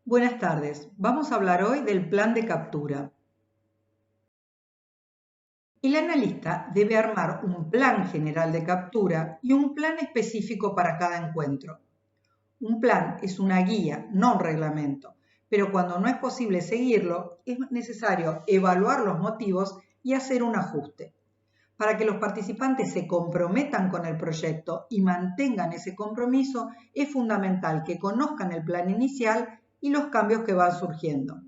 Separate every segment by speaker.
Speaker 1: Buenas tardes. Vamos a hablar hoy del plan de captura. El analista debe armar un plan general de captura y un plan específico para cada encuentro. Un plan es una guía, no un reglamento, pero cuando no es posible seguirlo, es necesario evaluar los motivos y hacer un ajuste. Para que los participantes se comprometan con el proyecto y mantengan ese compromiso, es fundamental que conozcan el plan inicial y los cambios que van surgiendo.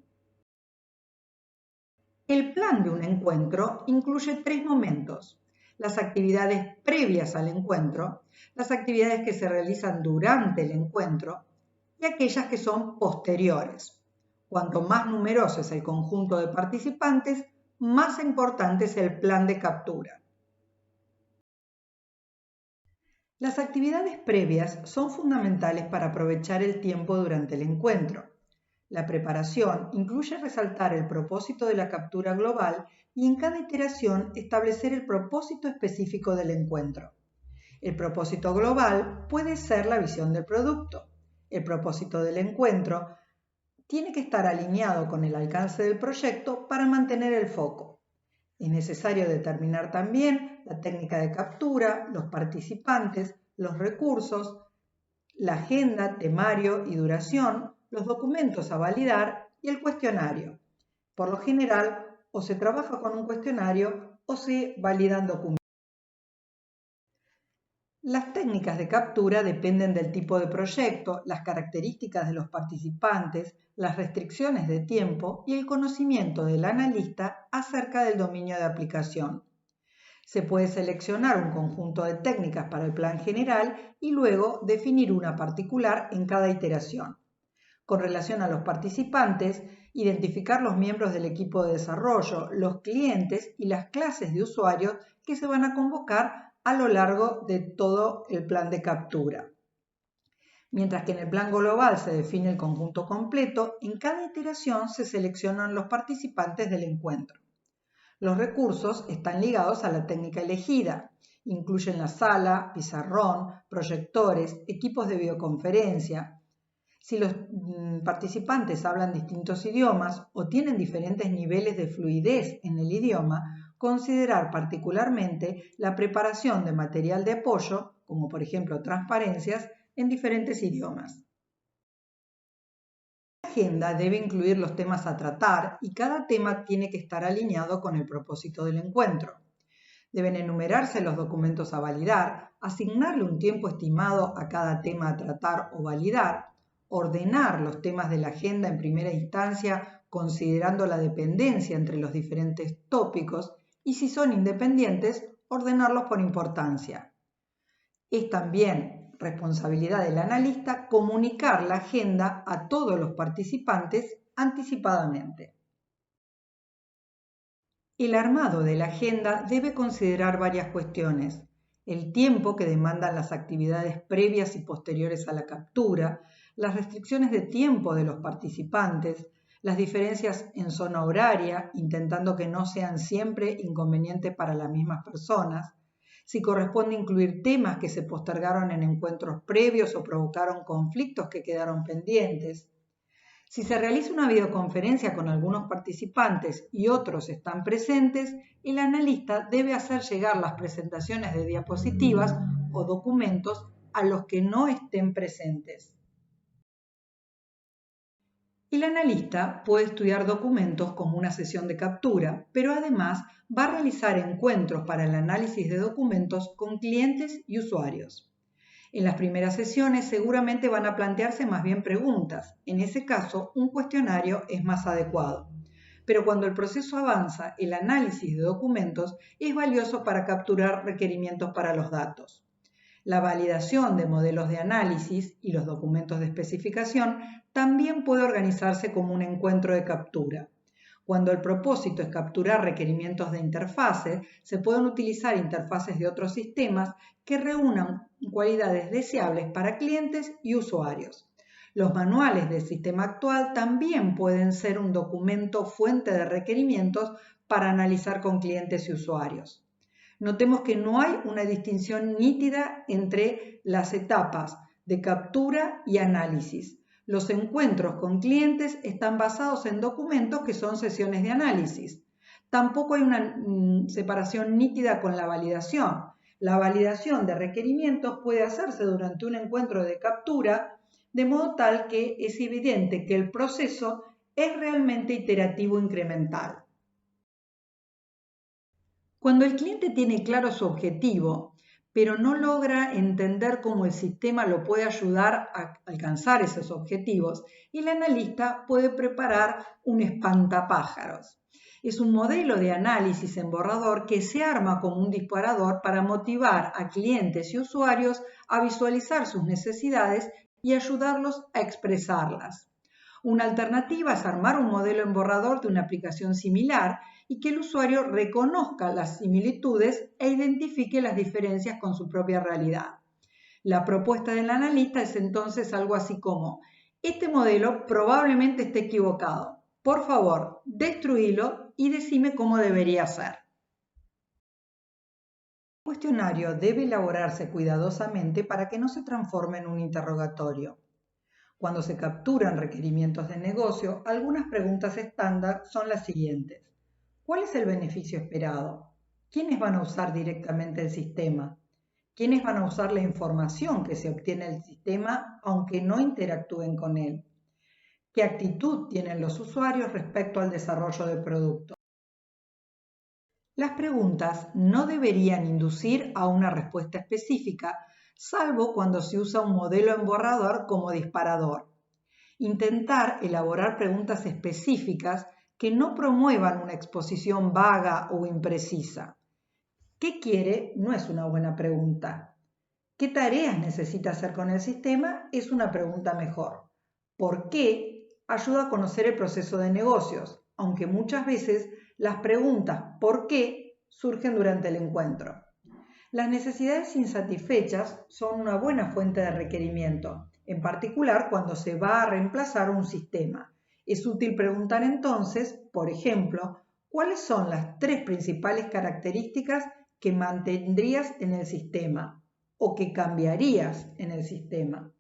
Speaker 1: El plan de un encuentro incluye 3 momentos: las actividades previas al encuentro, las actividades que se realizan durante el encuentro y aquellas que son posteriores. Cuanto más numeroso es el conjunto de participantes, más importante es el plan de captura. Las actividades previas son fundamentales para aprovechar el tiempo durante el encuentro. La preparación incluye resaltar el propósito de la captura global y en cada iteración establecer el propósito específico del encuentro. El propósito global puede ser la visión del producto. El propósito del encuentro tiene que estar alineado con el alcance del proyecto para mantener el foco. Es necesario determinar también la técnica de captura, los participantes, los recursos, la agenda, temario y duración, los documentos a validar y el cuestionario. Por lo general, o se trabaja con un cuestionario o se validan documentos. Las técnicas de captura dependen del tipo de proyecto, las características de los participantes, las restricciones de tiempo y el conocimiento del analista acerca del dominio de aplicación. Se puede seleccionar un conjunto de técnicas para el plan general y luego definir una particular en cada iteración. Con relación a los participantes, identificar los miembros del equipo de desarrollo, los clientes y las clases de usuarios que se van a convocar a lo largo de todo el plan de captura. Mientras que en el plan global se define el conjunto completo, en cada iteración se seleccionan los participantes del encuentro. Los recursos están ligados a la técnica elegida. Incluyen la sala, pizarrón, proyectores, equipos de videoconferencia. Si los participantes hablan distintos idiomas o tienen diferentes niveles de fluidez en el idioma, considerar particularmente la preparación de material de apoyo, como por ejemplo transparencias, en diferentes idiomas. La agenda debe incluir los temas a tratar y cada tema tiene que estar alineado con el propósito del encuentro. Deben enumerarse los documentos a validar, asignarle un tiempo estimado a cada tema a tratar o validar, ordenar los temas de la agenda en primera instancia considerando la dependencia entre los diferentes tópicos y si son independientes, ordenarlos por importancia. Es también responsabilidad del analista comunicar la agenda a todos los participantes anticipadamente. El armado de la agenda debe considerar varias cuestiones: el tiempo que demandan las actividades previas y posteriores a la captura, las restricciones de tiempo de los participantes, las diferencias en zona horaria, intentando que no sean siempre inconvenientes para las mismas personas, si corresponde incluir temas que se postergaron en encuentros previos o provocaron conflictos que quedaron pendientes. Si se realiza una videoconferencia con algunos participantes y otros están presentes, el analista debe hacer llegar las presentaciones de diapositivas o documentos a los que no estén presentes. El analista puede estudiar documentos como una sesión de captura, pero además va a realizar encuentros para el análisis de documentos con clientes y usuarios. En las primeras sesiones seguramente van a plantearse más bien preguntas. En ese caso, un cuestionario es más adecuado. Pero cuando el proceso avanza, el análisis de documentos es valioso para capturar requerimientos para los datos. La validación de modelos de análisis y los documentos de especificación también puede organizarse como un encuentro de captura. Cuando el propósito es capturar requerimientos de interfaces, se pueden utilizar interfaces de otros sistemas que reúnan cualidades deseables para clientes y usuarios. Los manuales del sistema actual también pueden ser un documento fuente de requerimientos para analizar con clientes y usuarios. Notemos que no hay una distinción nítida entre las etapas de captura y análisis. Los encuentros con clientes están basados en documentos que son sesiones de análisis. Tampoco hay una separación nítida con la validación. La validación de requerimientos puede hacerse durante un encuentro de captura, de modo tal que es evidente que el proceso es realmente iterativo incremental. Cuando el cliente tiene claro su objetivo, pero no logra entender cómo el sistema lo puede ayudar a alcanzar esos objetivos, el analista puede preparar un espantapájaros. Es un modelo de análisis en borrador que se arma como un disparador para motivar a clientes y usuarios a visualizar sus necesidades y ayudarlos a expresarlas. Una alternativa es armar un modelo en borrador de una aplicación similar y que el usuario reconozca las similitudes e identifique las diferencias con su propia realidad. La propuesta del analista es entonces algo así como: este modelo probablemente esté equivocado. Por favor, destruílo y decime cómo debería ser. El cuestionario debe elaborarse cuidadosamente para que no se transforme en un interrogatorio. Cuando se capturan requerimientos de negocio, algunas preguntas estándar son las siguientes. ¿Cuál es el beneficio esperado? ¿Quiénes van a usar directamente el sistema? ¿Quiénes van a usar la información que se obtiene del sistema aunque no interactúen con él? ¿Qué actitud tienen los usuarios respecto al desarrollo del producto? Las preguntas no deberían inducir a una respuesta específica, salvo cuando se usa un modelo en borrador como disparador. Intentar elaborar preguntas específicas que no promuevan una exposición vaga o imprecisa. ¿Qué quiere? No es una buena pregunta. ¿Qué tareas necesita hacer con el sistema? Es una pregunta mejor. ¿Por qué? Ayuda a conocer el proceso de negocios, aunque muchas veces las preguntas ¿por qué? Surgen durante el encuentro. Las necesidades insatisfechas son una buena fuente de requerimiento, en particular cuando se va a reemplazar un sistema. Es útil preguntar entonces, por ejemplo, ¿cuáles son las 3 principales características que mantendrías en el sistema o que cambiarías en el sistema?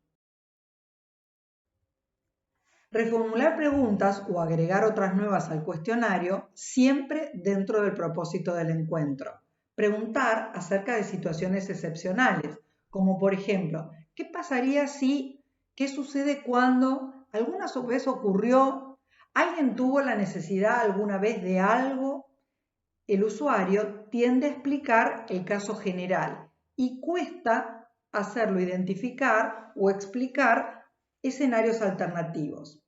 Speaker 1: Reformular preguntas o agregar otras nuevas al cuestionario siempre dentro del propósito del encuentro. Preguntar acerca de situaciones excepcionales, como por ejemplo, ¿qué pasaría si? ¿Qué sucede cuando? ¿Alguna vez ocurrió? ¿Alguien tuvo la necesidad alguna vez de algo? El usuario tiende a explicar el caso general y cuesta hacerlo identificar o explicar escenarios alternativos.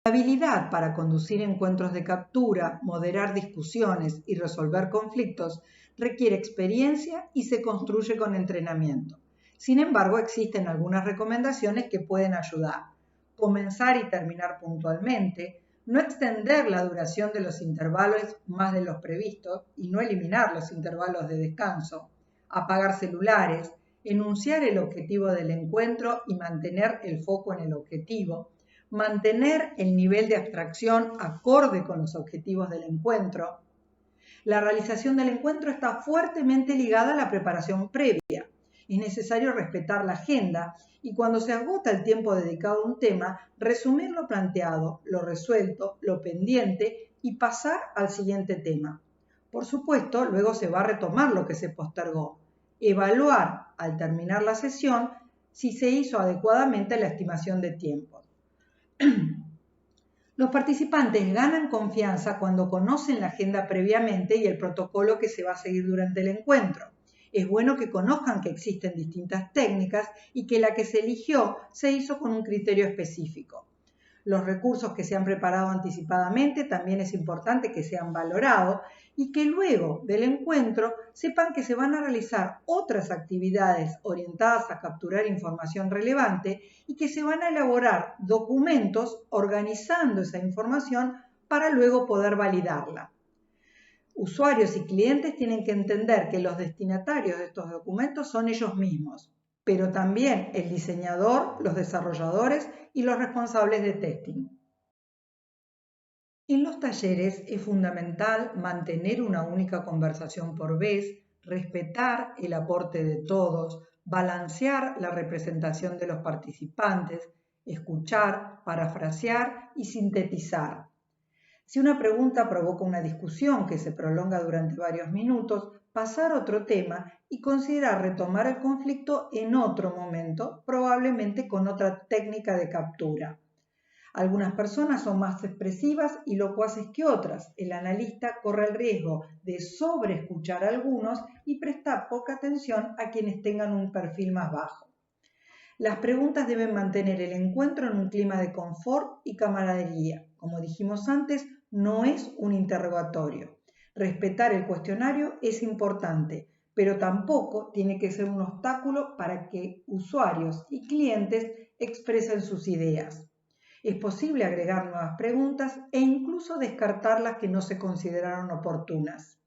Speaker 1: La habilidad para conducir encuentros de captura, moderar discusiones y resolver conflictos requiere experiencia y se construye con entrenamiento. Sin embargo, existen algunas recomendaciones que pueden ayudar. Comenzar y terminar puntualmente, no extender la duración de los intervalos más de los previstos y no eliminar los intervalos de descanso, apagar celulares, enunciar el objetivo del encuentro y mantener el foco en el objetivo, mantener el nivel de abstracción acorde con los objetivos del encuentro. La realización del encuentro está fuertemente ligada a la preparación previa. Es necesario respetar la agenda y cuando se agota el tiempo dedicado a un tema, resumir lo planteado, lo resuelto, lo pendiente y pasar al siguiente tema. Por supuesto, luego se va a retomar lo que se postergó. Evaluar al terminar la sesión si se hizo adecuadamente la estimación de tiempo. Los participantes ganan confianza cuando conocen la agenda previamente y el protocolo que se va a seguir durante el encuentro. Es bueno que conozcan que existen distintas técnicas y que la que se eligió se hizo con un criterio específico. Los recursos que se han preparado anticipadamente también es importante que sean valorados y que luego del encuentro sepan que se van a realizar otras actividades orientadas a capturar información relevante y que se van a elaborar documentos organizando esa información para luego poder validarla. Usuarios y clientes tienen que entender que los destinatarios de estos documentos son ellos mismos, pero también el diseñador, los desarrolladores y los responsables de testing. En los talleres es fundamental mantener una única conversación por vez, respetar el aporte de todos, balancear la representación de los participantes, escuchar, parafrasear y sintetizar. Si una pregunta provoca una discusión que se prolonga durante varios minutos, pasar a otro tema y considerar retomar el conflicto en otro momento, probablemente con otra técnica de captura. Algunas personas son más expresivas y locuaces que otras. El analista corre el riesgo de sobreescuchar a algunos y prestar poca atención a quienes tengan un perfil más bajo. Las preguntas deben mantener el encuentro en un clima de confort y camaradería. Como dijimos antes, no es un interrogatorio. Respetar el cuestionario es importante, pero tampoco tiene que ser un obstáculo para que usuarios y clientes expresen sus ideas. Es posible agregar nuevas preguntas e incluso descartar las que no se consideraron oportunas.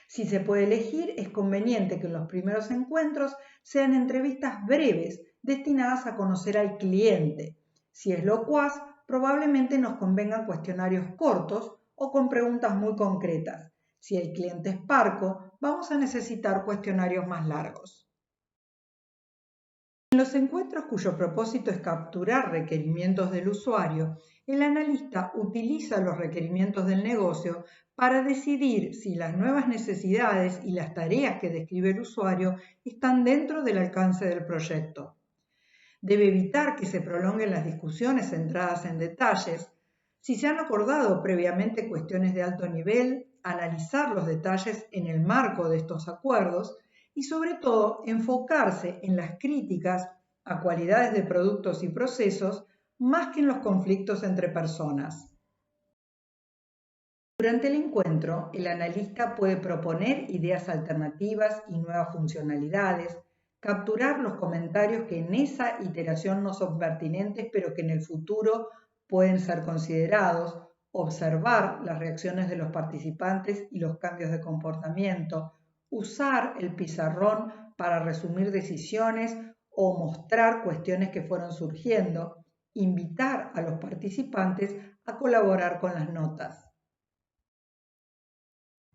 Speaker 1: Si se puede elegir, es conveniente que en los primeros encuentros sean entrevistas breves destinadas a conocer al cliente. Si es locuaz, probablemente nos convengan cuestionarios cortos o con preguntas muy concretas. Si el cliente es parco, vamos a necesitar cuestionarios más largos. En los encuentros cuyo propósito es capturar requerimientos del usuario, el analista utiliza los requerimientos del negocio para decidir si las nuevas necesidades y las tareas que describe el usuario están dentro del alcance del proyecto. Debe evitar que se prolonguen las discusiones centradas en detalles. Si se han acordado previamente cuestiones de alto nivel, analizar los detalles en el marco de estos acuerdos y sobre todo enfocarse en las críticas a cualidades de productos y procesos más que en los conflictos entre personas. Durante el encuentro, el analista puede proponer ideas alternativas y nuevas funcionalidades, capturar los comentarios que en esa iteración no son pertinentes pero que en el futuro pueden ser considerados, observar las reacciones de los participantes y los cambios de comportamiento, usar el pizarrón para resumir decisiones o mostrar cuestiones que fueron surgiendo, invitar a los participantes a colaborar con las notas.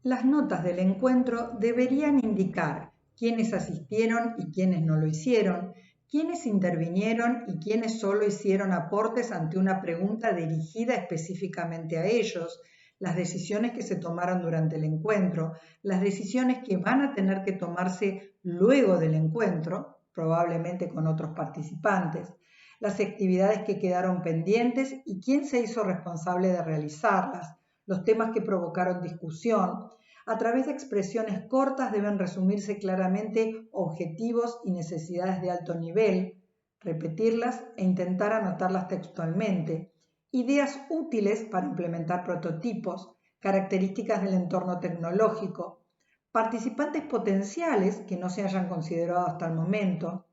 Speaker 1: Las notas del encuentro deberían indicar quiénes asistieron y quiénes no lo hicieron, quiénes intervinieron y quiénes solo hicieron aportes ante una pregunta dirigida específicamente a ellos, las decisiones que se tomaron durante el encuentro, las decisiones que van a tener que tomarse luego del encuentro, probablemente con otros participantes, las actividades que quedaron pendientes y quién se hizo responsable de realizarlas, los temas que provocaron discusión. A través de expresiones cortas deben resumirse claramente objetivos y necesidades de alto nivel, repetirlas e intentar anotarlas textualmente, ideas útiles para implementar prototipos, características del entorno tecnológico, participantes potenciales que no se hayan considerado hasta el momento.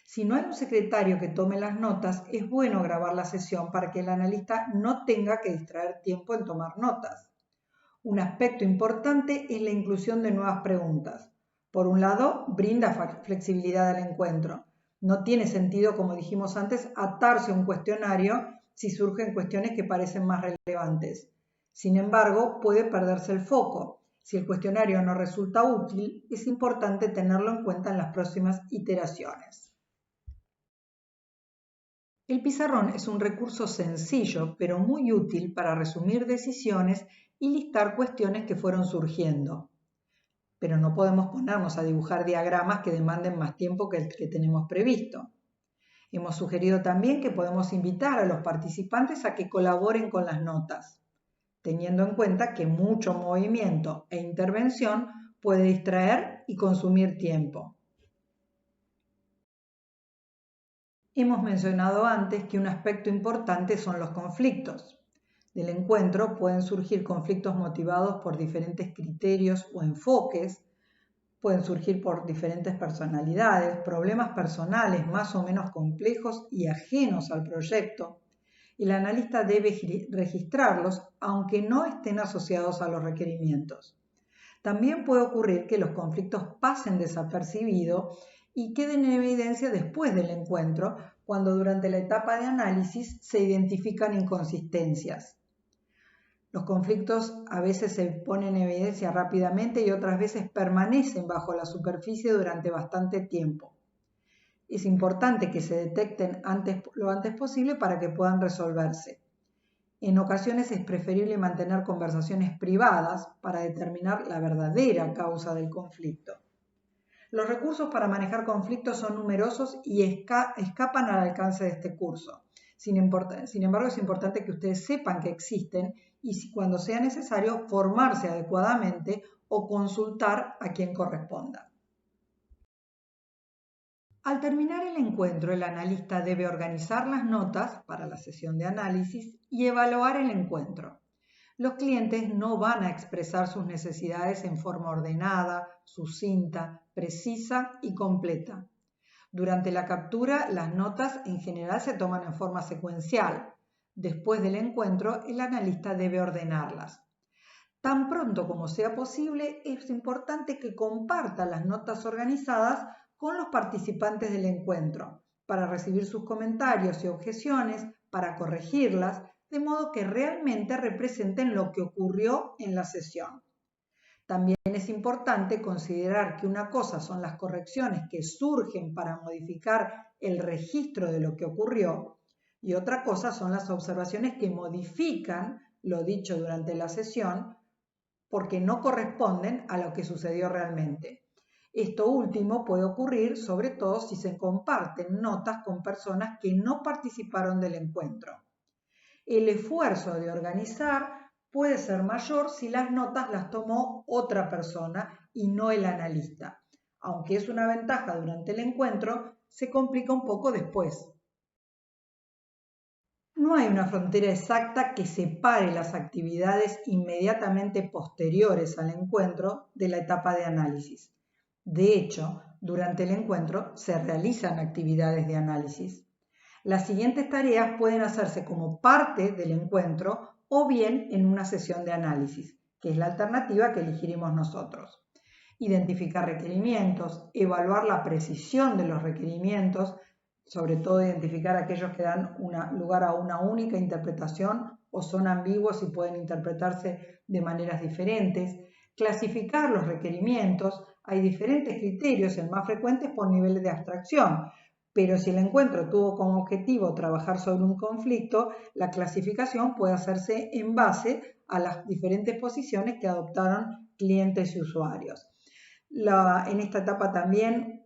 Speaker 1: Si no hay un secretario que tome las notas, es bueno grabar la sesión para que el analista no tenga que distraer tiempo en tomar notas. Un aspecto importante es la inclusión de nuevas preguntas. Por un lado, brinda flexibilidad al encuentro. No tiene sentido, como dijimos antes, atarse a un cuestionario si surgen cuestiones que parecen más relevantes. Sin embargo, puede perderse el foco. Si el cuestionario no resulta útil, es importante tenerlo en cuenta en las próximas iteraciones. El pizarrón es un recurso sencillo, pero muy útil para resumir decisiones y listar cuestiones que fueron surgiendo. Pero no podemos ponernos a dibujar diagramas que demanden más tiempo que el que tenemos previsto. Hemos sugerido también que podemos invitar a los participantes a que colaboren con las notas, teniendo en cuenta que mucho movimiento e intervención puede distraer y consumir tiempo. Hemos mencionado antes que un aspecto importante son los conflictos. Del encuentro pueden surgir conflictos motivados por diferentes criterios o enfoques, pueden surgir por diferentes personalidades, problemas personales más o menos complejos y ajenos al proyecto. El analista debe registrarlos aunque no estén asociados a los requerimientos. También puede ocurrir que los conflictos pasen desapercibidos y queden en evidencia después del encuentro, cuando durante la etapa de análisis se identifican inconsistencias. Los conflictos a veces se ponen en evidencia rápidamente y otras veces permanecen bajo la superficie durante bastante tiempo. Es importante que se detecten lo antes posible para que puedan resolverse. En ocasiones es preferible mantener conversaciones privadas para determinar la verdadera causa del conflicto. Los recursos para manejar conflictos son numerosos y escapan al alcance de este curso. Sin embargo, es importante que ustedes sepan que existen y cuando sea necesario formarse adecuadamente o consultar a quien corresponda. Al terminar el encuentro, el analista debe organizar las notas para la sesión de análisis y evaluar el encuentro. Los clientes no van a expresar sus necesidades en forma ordenada, sucinta, precisa y completa. Durante la captura, las notas en general se toman en forma secuencial. Después del encuentro, el analista debe ordenarlas. Tan pronto como sea posible, es importante que comparta las notas organizadas con los participantes del encuentro, para recibir sus comentarios y objeciones, para corregirlas, de modo que realmente representen lo que ocurrió en la sesión. También es importante considerar que una cosa son las correcciones que surgen para modificar el registro de lo que ocurrió y otra cosa son las observaciones que modifican lo dicho durante la sesión porque no corresponden a lo que sucedió realmente. Esto último puede ocurrir sobre todo si se comparten notas con personas que no participaron del encuentro. El esfuerzo de organizar puede ser mayor si las notas las tomó otra persona y no el analista. Aunque es una ventaja durante el encuentro, se complica un poco después. No hay una frontera exacta que separe las actividades inmediatamente posteriores al encuentro de la etapa de análisis. De hecho, durante el encuentro se realizan actividades de análisis. Las siguientes tareas pueden hacerse como parte del encuentro o bien en una sesión de análisis, que es la alternativa que elegiremos nosotros. Identificar requerimientos, evaluar la precisión de los requerimientos, sobre todo identificar aquellos que dan lugar a una única interpretación o son ambiguos y pueden interpretarse de maneras diferentes. Clasificar los requerimientos, hay diferentes criterios, el más frecuente es por niveles de abstracción, pero si el encuentro tuvo como objetivo trabajar sobre un conflicto, la clasificación puede hacerse en base a las diferentes posiciones que adoptaron clientes y usuarios. En esta etapa también,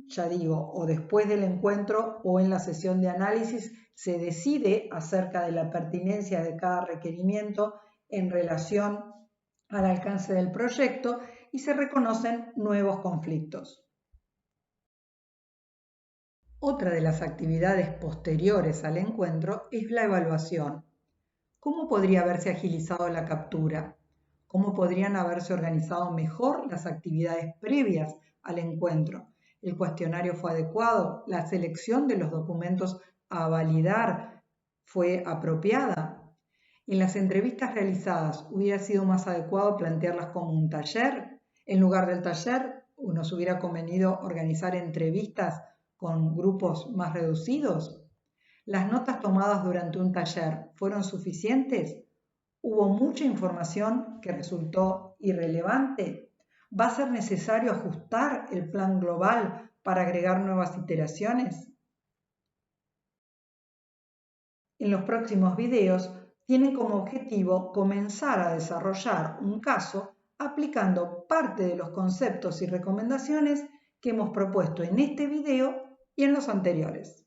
Speaker 1: ya digo, o después del encuentro o en la sesión de análisis, se decide acerca de la pertinencia de cada requerimiento en relación al alcance del proyecto y se reconocen nuevos conflictos. Otra de las actividades posteriores al encuentro es la evaluación. ¿Cómo podría haberse agilizado la captura? ¿Cómo podrían haberse organizado mejor las actividades previas al encuentro? ¿El cuestionario fue adecuado? ¿La selección de los documentos a validar fue apropiada? En las entrevistas realizadas, ¿hubiera sido más adecuado plantearlas como un taller? En lugar del taller, ¿nos hubiera convenido organizar entrevistas con grupos más reducidos? ¿Las notas tomadas durante un taller fueron suficientes? ¿Hubo mucha información que resultó irrelevante? ¿Va a ser necesario ajustar el plan global para agregar nuevas iteraciones? En los próximos videos tienen como objetivo comenzar a desarrollar un caso aplicando parte de los conceptos y recomendaciones que hemos propuesto en este video y en los anteriores.